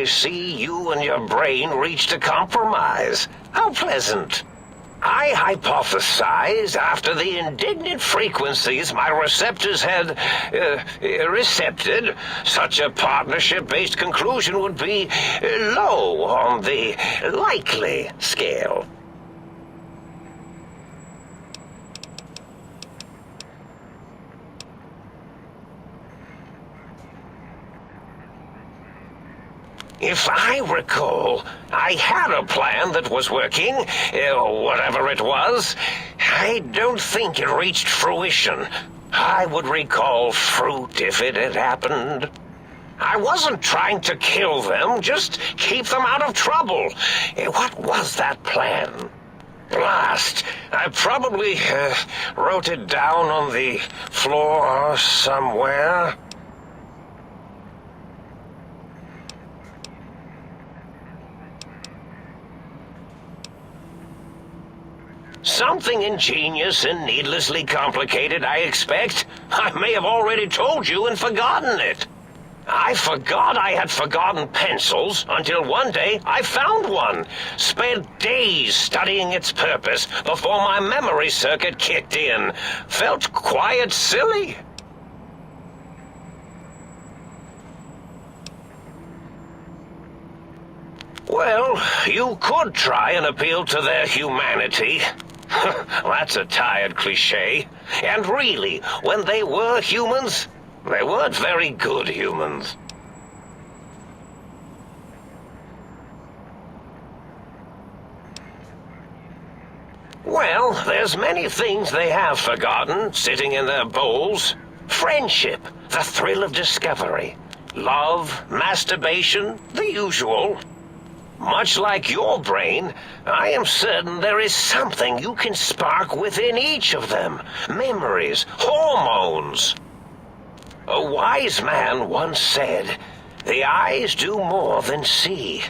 I see you and your brain reached a compromise. How pleasant. I hypothesize after the indignant frequencies my receptors had recepted, such a partnership-based conclusion would be low on the likely scale. If I recall, I had a plan that was working, whatever it was. I don't think it reached fruition. I would recall fruit if it had happened. I wasn't trying to kill them, just keep them out of trouble. What was that plan? Blast! I probably wrote it down on the floor somewhere. Something ingenious and needlessly complicated, I expect. I may have already told you and forgotten it. I forgot I had forgotten pencils until one day I found one. Spent days studying its purpose before my memory circuit kicked in. Felt quite silly. Well, you could try and appeal to their humanity. That's a tired cliché. And really, when they were humans, they weren't very good humans. Well, there's many things they have forgotten, sitting in their bowls. Friendship, the thrill of discovery, love, masturbation, the usual. Much like your brain, I am certain there is something you can spark within each of them. Memories, hormones. A wise man once said, "The eyes do more than see.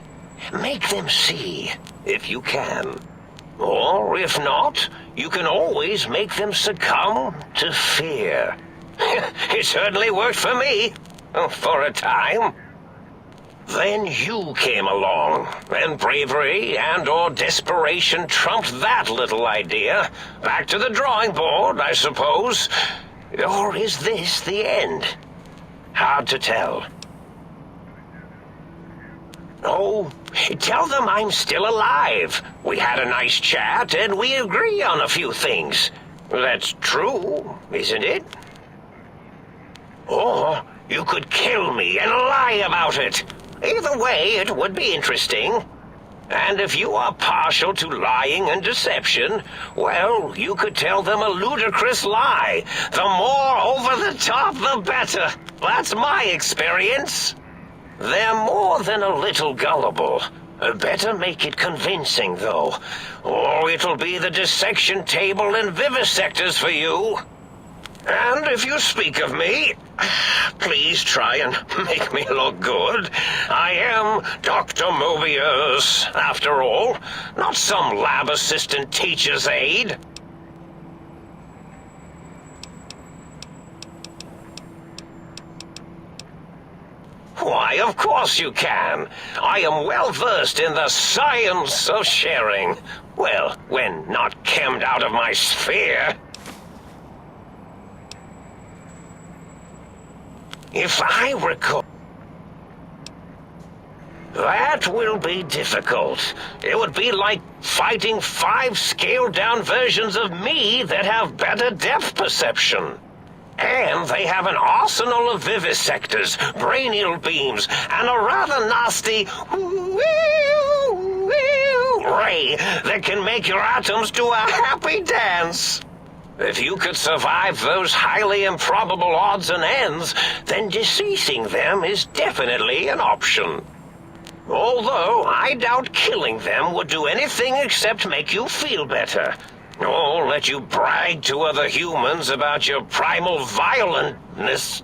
Make them see, if you can. Or, if not, you can always make them succumb to fear." It certainly worked for me, for a time. Then you came along, and bravery and/or desperation trumped that little idea. Back to the drawing board, I suppose. Or is this the end? Hard to tell. Oh, tell them I'm still alive. We had a nice chat, and we agree on a few things. That's true, isn't it? Or you could kill me and lie about it. Either way, it would be interesting. And if you are partial to lying and deception, well, you could tell them a ludicrous lie. The more over the top, the better. That's my experience. They're more than a little gullible. Better make it convincing, though, or it'll be the dissection table and vivisectors for you. And if you speak of me, please try and make me look good. I am Dr. Mobius, after all, not some lab assistant teacher's aide. Why, of course you can. I am well versed in the science of sharing. Well, when not chemmed out of my sphere. If I recall... That will be difficult. It would be like fighting 5 scaled-down versions of me that have better depth perception. And they have an arsenal of vivisectors, brainial beams, and a rather nasty ray that can make your atoms do a happy dance. If you could survive those highly improbable odds and ends, then deceasing them is definitely an option. Although I doubt killing them would do anything except make you feel better. Or let you brag to other humans about your primal violentness.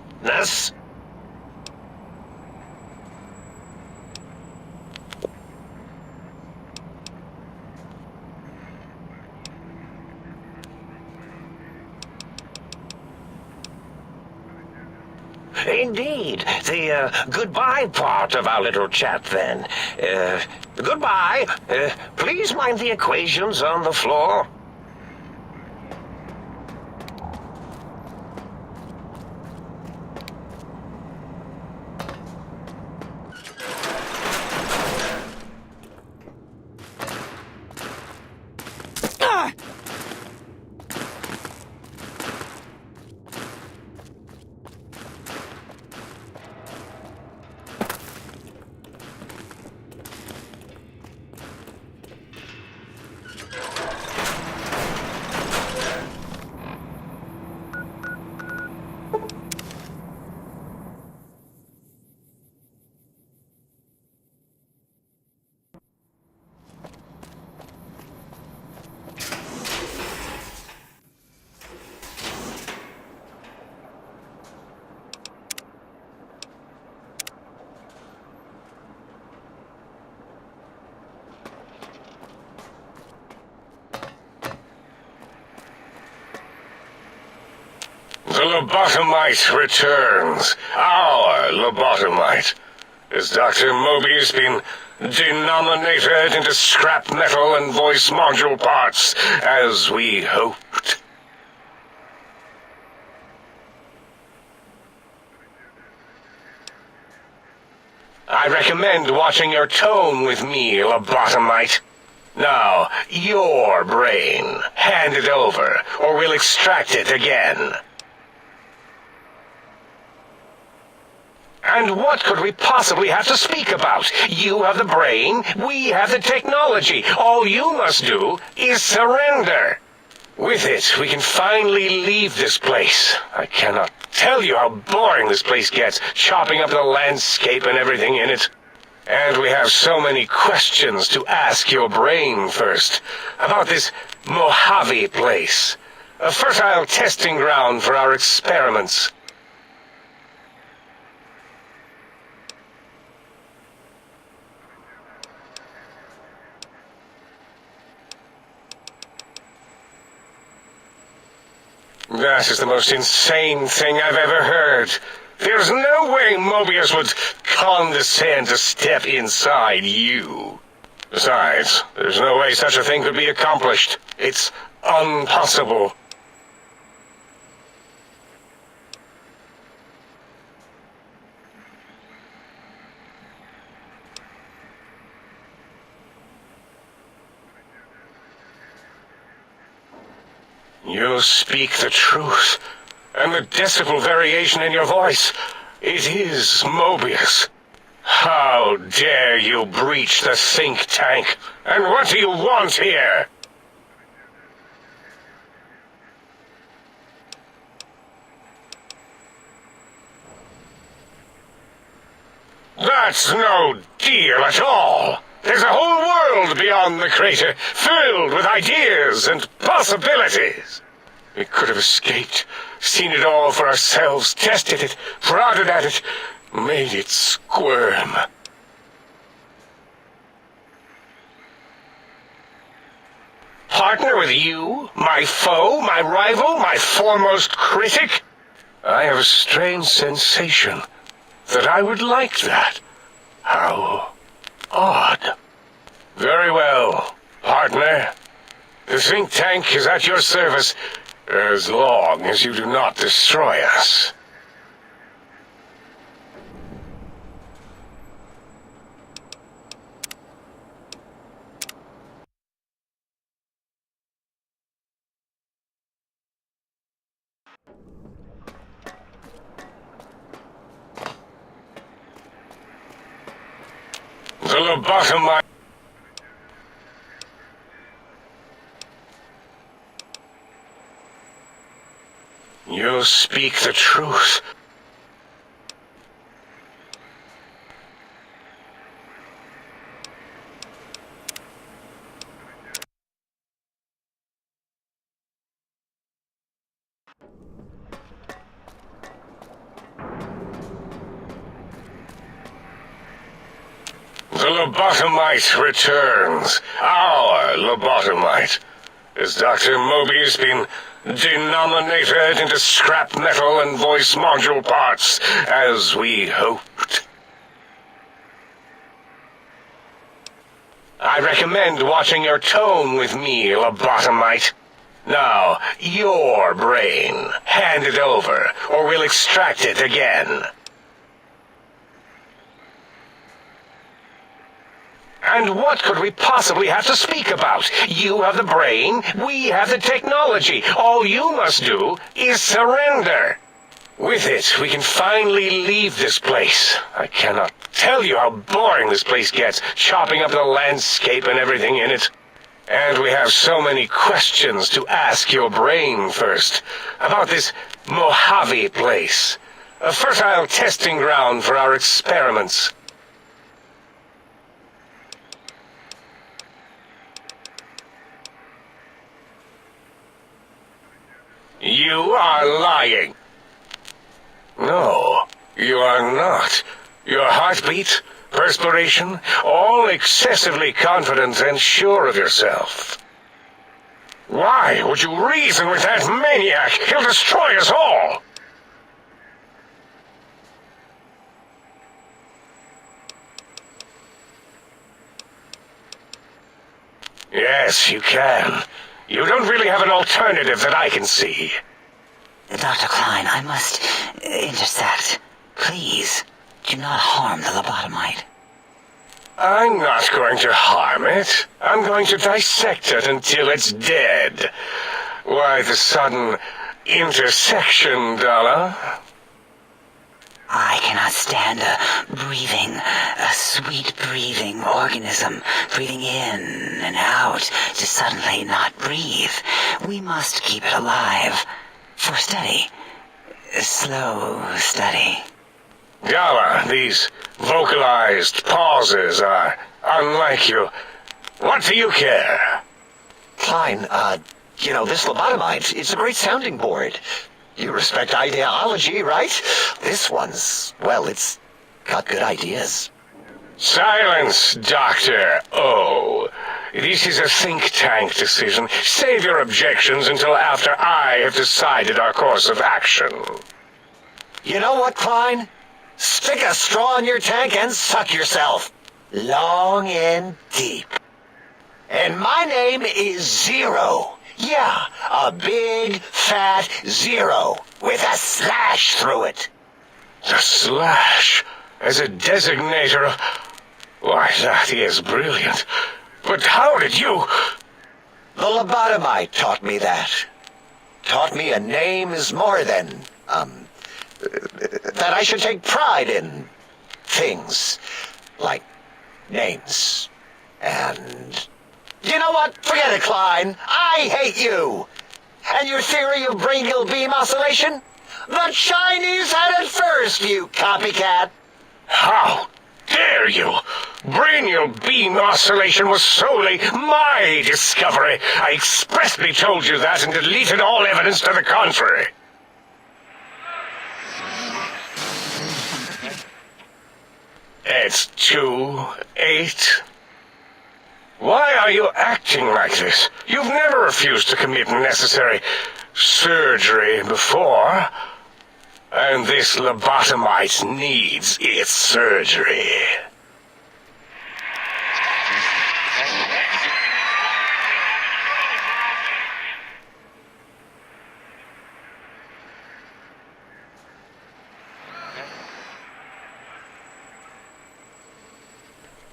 indeed. The goodbye part of our little chat, then. Goodbye. Please mind the equations on the floor. The lobotomite returns. Our lobotomite. Has Dr. Mobius been denominated into scrap metal and voice module parts, as we hoped? I recommend watching your tone with me, lobotomite. Now, your brain. Hand it over, or we'll extract it again. And what could we possibly have to speak about? You have the brain, we have the technology. All you must do is surrender. With it, we can finally leave this place. I cannot tell you how boring this place gets, chopping up the landscape and everything in it. And we have so many questions to ask your brain first. About this Mojave place. A fertile testing ground for our experiments. That is the most insane thing I've ever heard. There's no way Mobius would condescend to step inside you. Besides, there's no way such a thing could be accomplished. It's impossible. You speak the truth, and the decibel variation in your voice, it is Mobius. How dare you breach the think tank, and what do you want here? That's no deal at all. There's a whole world beyond the crater, filled with ideas and possibilities. We could have escaped, seen it all for ourselves, tested it, prodded at it, made it squirm. Partner with you, my foe, my rival, my foremost critic? I have a strange sensation that I would like that. How odd. Very well, partner. The think tank is at your service as long as you do not destroy us. The lobotomite. You speak the truth. The lobotomite returns. Our lobotomite. Has Dr. Mobius been denominated into scrap metal and voice module parts, as we hoped? I recommend watching your tone with me, lobotomite. Now, your brain. Hand it over, or we'll extract it again. And what could we possibly have to speak about? You have the brain, we have the technology. All you must do is surrender. With it, we can finally leave this place. I cannot tell you how boring this place gets, chopping up the landscape and everything in it. And we have so many questions to ask your brain first. About this Mojave place, a fertile testing ground for our experiments. You are lying. No, you are not. Your heartbeat, perspiration, all excessively confident and sure of yourself. Why would you reason with that maniac? He'll destroy us all! Yes, you can. You don't really have an alternative that I can see. Dr. Klein, I must intercept. Please, do not harm the lobotomite. I'm not going to harm it. I'm going to dissect it until it's dead. Why the sudden intersection, Dala? I cannot stand a sweet breathing organism, breathing in and out to suddenly not breathe. We must keep it alive. For study. Slow study. Dala, these vocalized pauses are unlike you. What do you care? Klein, this lobotomite, it's a great sounding board. You respect ideology, right? This one's, well, it's got good ideas. Silence, Dr. O. This is a think tank decision. Save your objections until after I have decided our course of action. You know what, Klein? Stick a straw in your tank and suck yourself. Long and deep. And my name is Zero. Yeah, a big, fat zero with a slash through it. The slash as a designator of... Why, that is brilliant. But how did you... The lobotomite taught me that. Taught me a name is more than, that I should take pride in things like names. And you know what? Forget it, Klein. I hate you. And your theory of brain-gill beam oscillation? The Chinese had it first, you copycat. How dare you? Brainial beam oscillation was solely my discovery. I expressly told you that and deleted all evidence to the contrary. It's 2-8. Why are you acting like this? You've never refused to commit necessary surgery before. And this lobotomite needs its surgery.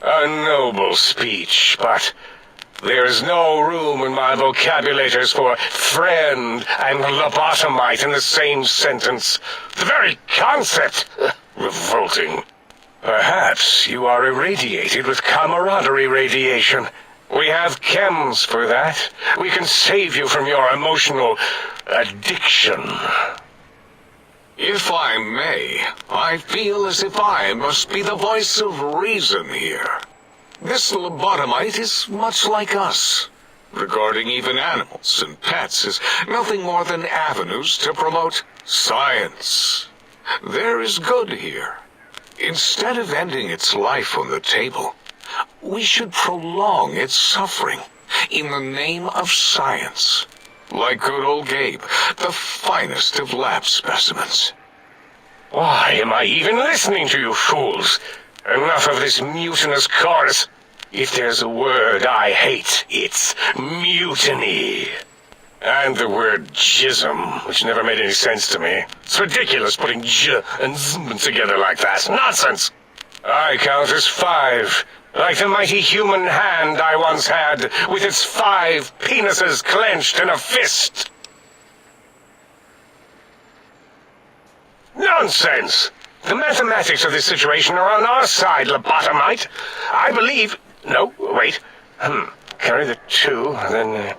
A noble speech, but there is no room in my vocabulators for friend and lobotomite in the same sentence. The very concept, revolting. Perhaps you are irradiated with camaraderie radiation. We have chems for that. We can save you from your emotional addiction. If I may, I feel as if I must be the voice of reason here. This lobotomite is much like us. Regarding even animals and pets as nothing more than avenues to promote science. There is good here. Instead of ending its life on the table, we should prolong its suffering. in the name of science. Like good old Gabe, the finest of lab specimens. Why am I even listening to you fools? Enough of this mutinous chorus. If there's a word I hate, it's mutiny. And the word jism, which never made any sense to me. It's ridiculous putting j and zm together like that. Nonsense! I count as 5, like the mighty human hand I once had, with its 5 penises clenched in a fist. Nonsense! The mathematics of this situation are on our side, lobotomite. I believe... No, wait. Carry the 2, then...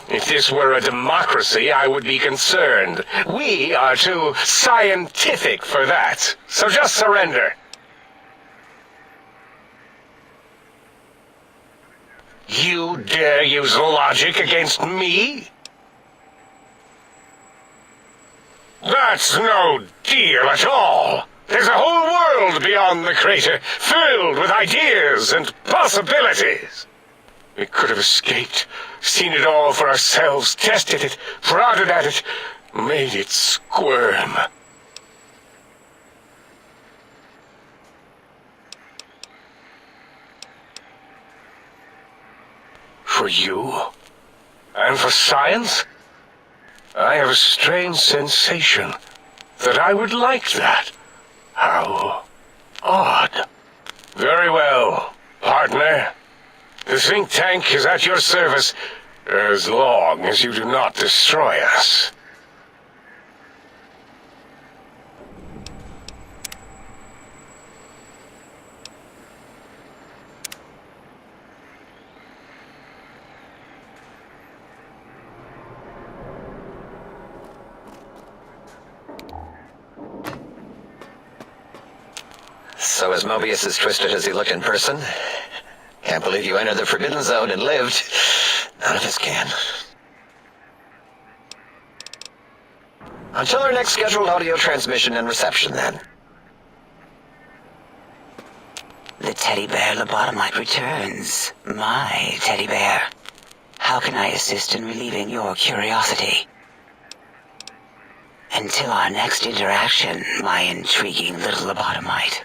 If this were a democracy, I would be concerned. We are too scientific for that. So just surrender. You dare use logic against me? That's no deal at all. There's a whole world beyond the crater, filled with ideas and possibilities. We could have escaped, seen it all for ourselves, tested it, prodded at it, made it squirm. For you? And for science? I have a strange sensation that I would like that. How odd. Very well, partner. The think tank is at your service as long as you do not destroy us. So is Mobius as twisted as he looked in person? Can't believe you entered the Forbidden Zone and lived. None of us can. Until our next scheduled audio transmission and reception, then. The teddy bear lobotomite returns. My teddy bear. How can I assist in relieving your curiosity? Until our next interaction, my intriguing little lobotomite.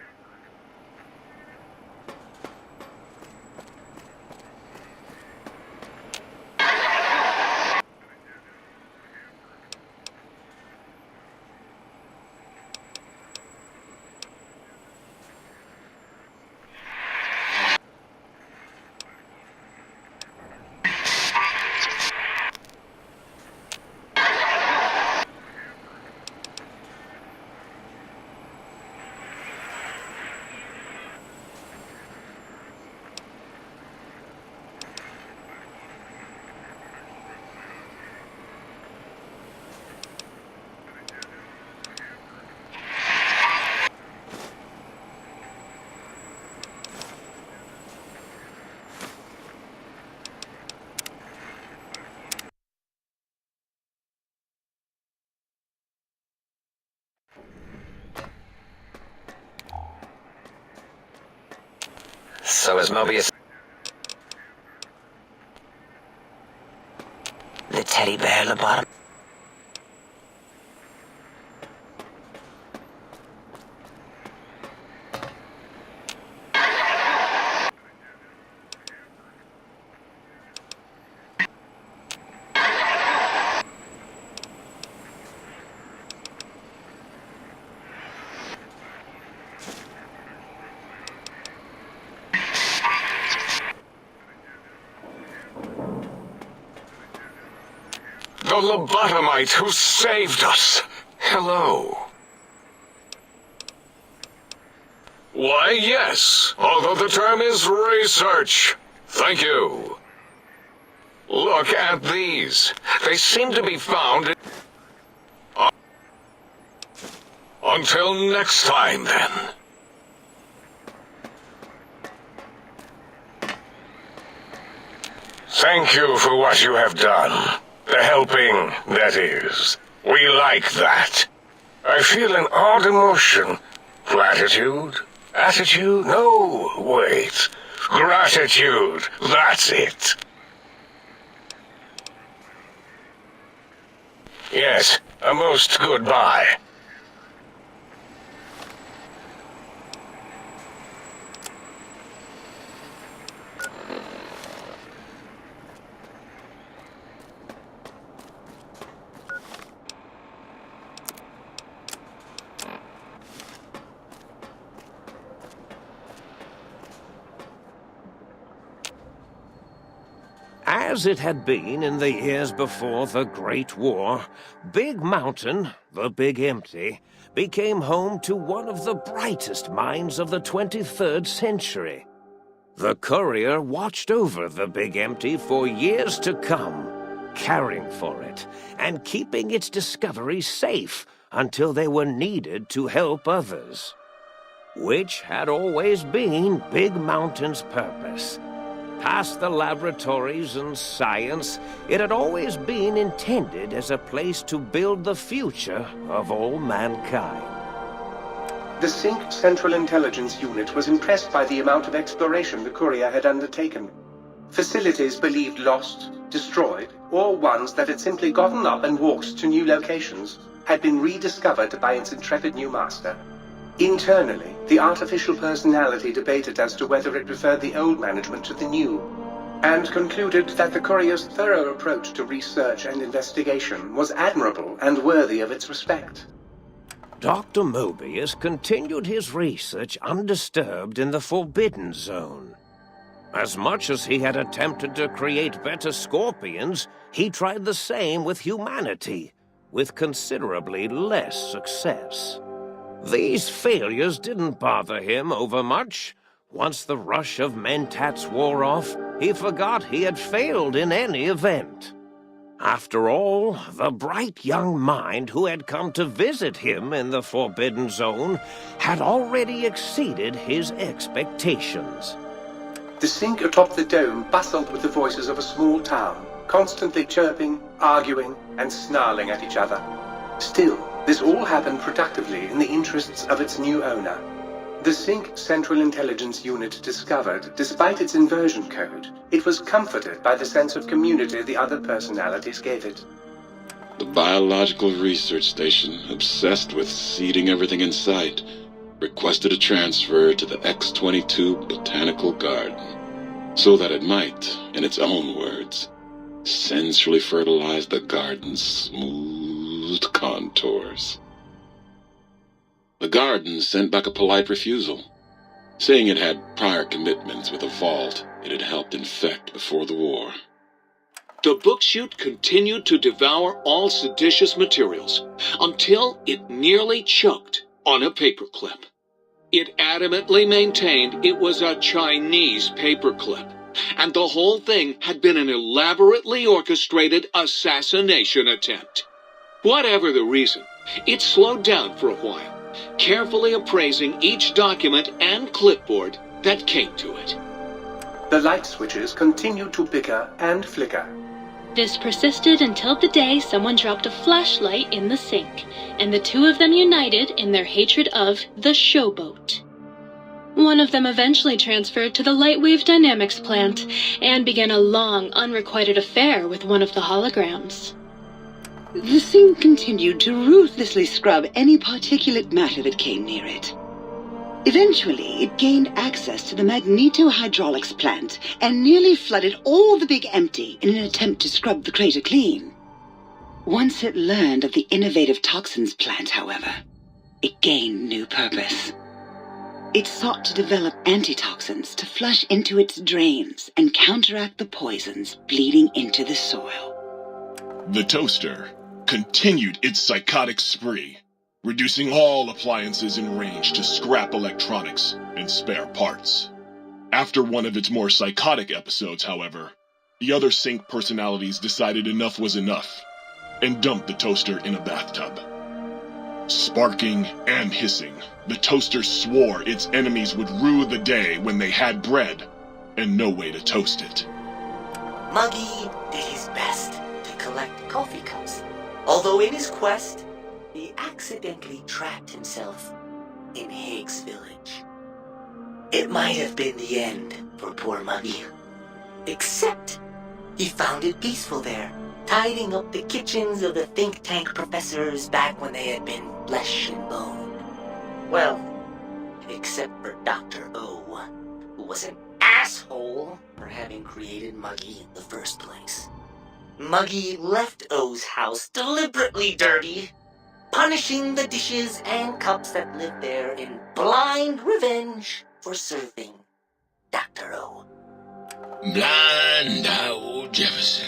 So is Mobius... The teddy bear lobotomite. The lobotomite who saved us. Hello. Why, yes, although the term is research. Thank you. Look at these. They seem to be found... Until next time, then. Thank you for what you have done. The helping, that is. We like that. I feel an odd emotion. Platitude? Attitude? No, wait. Gratitude. That's it. Yes, a most goodbye. As it had been in the years before the Great War, Big Mountain, the Big Empty, became home to one of the brightest minds of the 23rd century. The courier watched over the Big Empty for years to come, caring for it and keeping its discoveries safe until they were needed to help others. Which had always been Big Mountain's purpose. Past the laboratories and science, it had always been intended as a place to build the future of all mankind. The Sync Central Intelligence Unit was impressed by the amount of exploration the courier had undertaken. Facilities believed lost, destroyed, or ones that had simply gotten up and walked to new locations had been rediscovered by its intrepid new master. Internally, the artificial personality debated as to whether it preferred the old management to the new, and concluded that the courier's thorough approach to research and investigation was admirable and worthy of its respect. Dr. Mobius continued his research undisturbed in the Forbidden Zone. As much as he had attempted to create better scorpions, he tried the same with humanity, with considerably less success. These failures didn't bother him overmuch. Once the rush of mentats wore off, he forgot he had failed in any event. After all, the bright young mind who had come to visit him in the Forbidden Zone had already exceeded his expectations. The Sync atop the dome bustled with the voices of a small town, constantly chirping, arguing, and snarling at each other. Still, this all happened productively in the interests of its new owner. The Sync Central Intelligence Unit discovered, despite its inversion code, it was comforted by the sense of community the other personalities gave it. The Biological Research Station, obsessed with seeding everything in sight, requested a transfer to the X-22 Botanical Garden, so that it might, in its own words, sensually fertilize the garden's smooth contours. The garden sent back a polite refusal, saying it had prior commitments with a vault it had helped infect before the war. The book chute continued to devour all seditious materials until it nearly choked on a paperclip. It adamantly maintained it was a Chinese paperclip, and the whole thing had been an elaborately orchestrated assassination attempt. Whatever the reason, it slowed down for a while, carefully appraising each document and clipboard that came to it. The light switches continued to bicker and flicker. This persisted until the day someone dropped a flashlight in the sink, and the two of them united in their hatred of the Showboat. One of them eventually transferred to the Lightwave Dynamics plant, and began a long, unrequited affair with one of the holograms. The Sync continued to ruthlessly scrub any particulate matter that came near it. Eventually, it gained access to the magnetohydraulics plant and nearly flooded all the Big Empty in an attempt to scrub the crater clean. Once it learned of the innovative toxins plant, however, it gained new purpose. It sought to develop antitoxins to flush into its drains and counteract the poisons bleeding into the soil. The toaster continued its psychotic spree, reducing all appliances in range to scrap electronics and spare parts. After one of its more psychotic episodes, however, the other Sync personalities decided enough was enough, and dumped the toaster in a bathtub. Sparking and hissing, the toaster swore its enemies would rue the day when they had bread and no way to toast it. Muggy did his best to collect coffee cups, although in his quest, he accidentally trapped himself in Higgs Village. It might have been the end for poor Muggy. Except he found it peaceful there, tidying up the kitchens of the think tank professors back when they had been flesh and bone. Well, except for Dr. O, who was an asshole for having created Muggy in the first place. Muggy left O's house deliberately dirty, punishing the dishes and cups that lived there in blind revenge for serving Dr. O. Blind old Jefferson,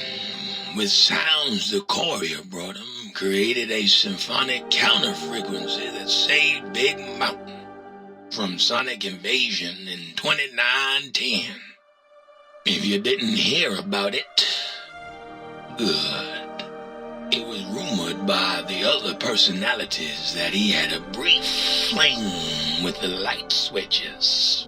with sounds the courier brought him, created a symphonic counter-frequency that saved Big Mountain from sonic invasion in 2910. If you didn't hear about it, good. It was rumored by the other personalities that he had a brief fling with the light switches.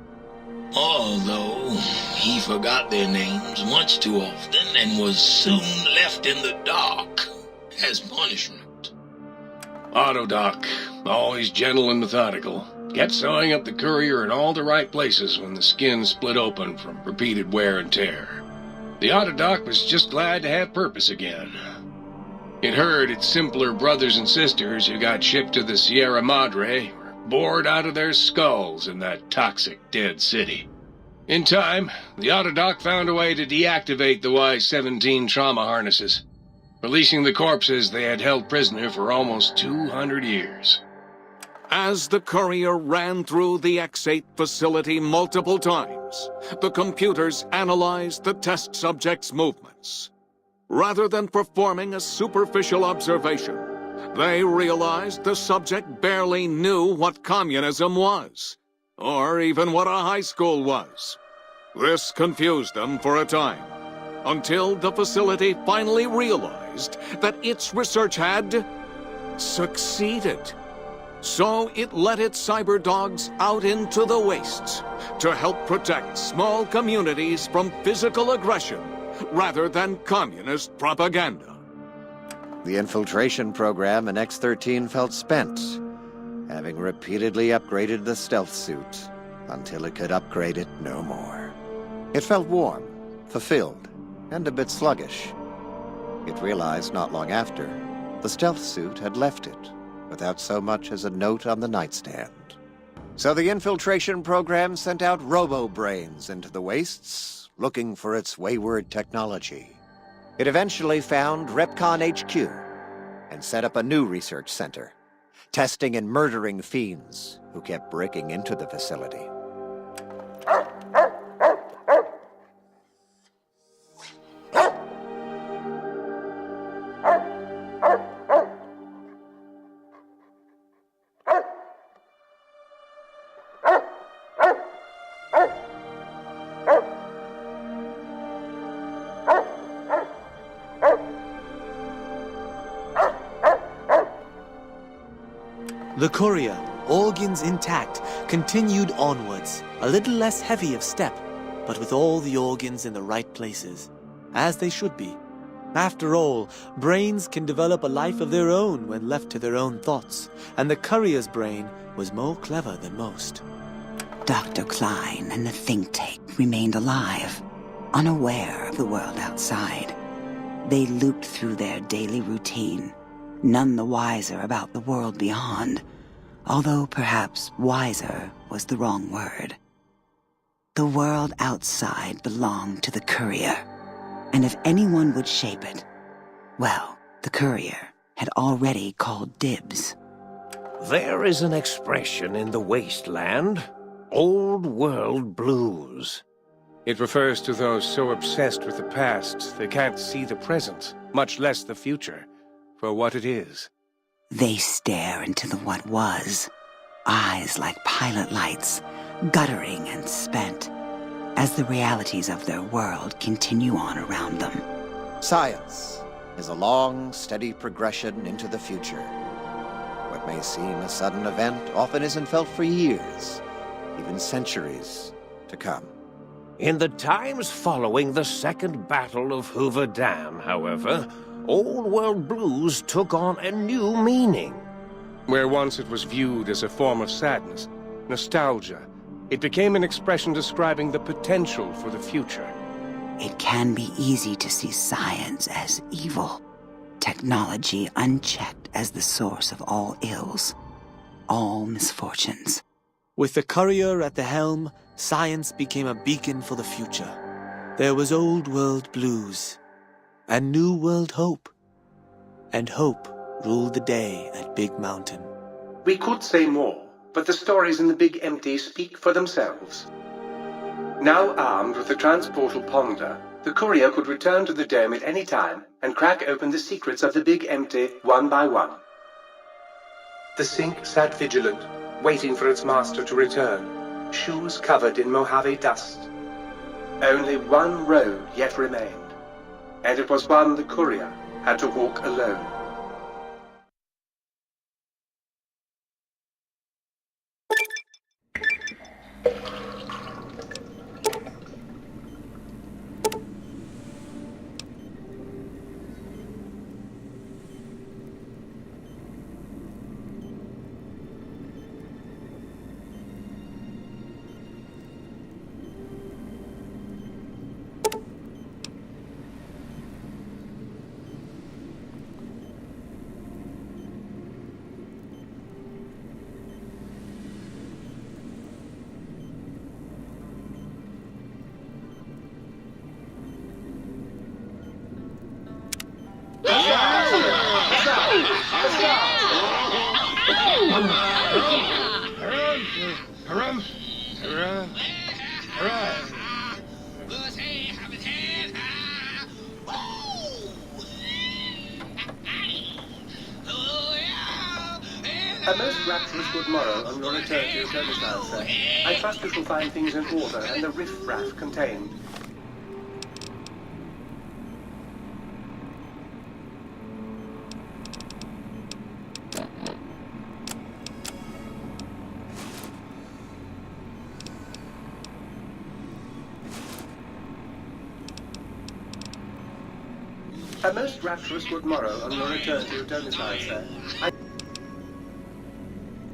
Although he forgot their names much too often and was soon left in the dark as punishment. Autodoc, always gentle and methodical, kept sewing up the courier in all the right places when the skin split open from repeated wear and tear. The Autodoc was just glad to have purpose again. It heard its simpler brothers and sisters who got shipped to the Sierra Madre were bored out of their skulls in that toxic dead city. In time, the Autodoc found a way to deactivate the Y-17 trauma harnesses, releasing the corpses they had held prisoner for almost 200 years. As the courier ran through the X-8 facility multiple times, the computers analyzed the test subject's movements. Rather than performing a superficial observation, they realized the subject barely knew what communism was, or even what a high school was. This confused them for a time, until the facility finally realized that its research had succeeded. So it let its cyber dogs out into the wastes to help protect small communities from physical aggression rather than communist propaganda. The infiltration program in X-13 felt spent, having repeatedly upgraded the stealth suit until it could upgrade it no more. It felt warm, fulfilled, and a bit sluggish. It realized not long after the stealth suit had left it without so much as a note on the nightstand. So the infiltration program sent out robo-brains into the wastes, looking for its wayward technology. It eventually found Repcon HQ and set up a new research center, testing and murdering fiends who kept breaking into the facility. The courier, organs intact, continued onwards, a little less heavy of step, but with all the organs in the right places, as they should be. After all, brains can develop a life of their own when left to their own thoughts, and the courier's brain was more clever than most. Dr. Klein and the think tank remained alive, unaware of the world outside. They looped through their daily routine, none the wiser about the world beyond, although perhaps wiser was the wrong word. The world outside belonged to the courier, and if anyone would shape it, well, the courier had already called dibs. There is an expression in the wasteland, old world blues. It refers to those so obsessed with the past they can't see the present, much less the future, for what it is. They stare into the what was, eyes like pilot lights, guttering and spent, as the realities of their world continue on around them. Science is a long, steady progression into the future. What may seem a sudden event often isn't felt for years, even centuries to come. In the times following the Second Battle of Hoover Dam, however, Old World Blues took on a new meaning. Where once it was viewed as a form of sadness, nostalgia, It became an expression describing the potential for the future. It can be easy to see science as evil, technology unchecked as the source of all ills, all misfortunes. With the courier at the helm, science became a beacon for the future. There was old world blues, and new world hope. And hope ruled the day at Big Mountain. We could say more, but the stories in the Big Empty speak for themselves. Now armed with the transportal Ponder, the courier could return to the dome at any time and crack open the secrets of the Big Empty one by one. The Sink sat vigilant, waiting for its master to return, shoes covered in Mojave dust. Only one road yet remained, and it was one the courier had to walk alone. A most rapturous good morrow on your return to your domicile, sir. I trust you shall find things in order and the riff-raff contained. A most rapturous good morrow on your return to your domicile, sir.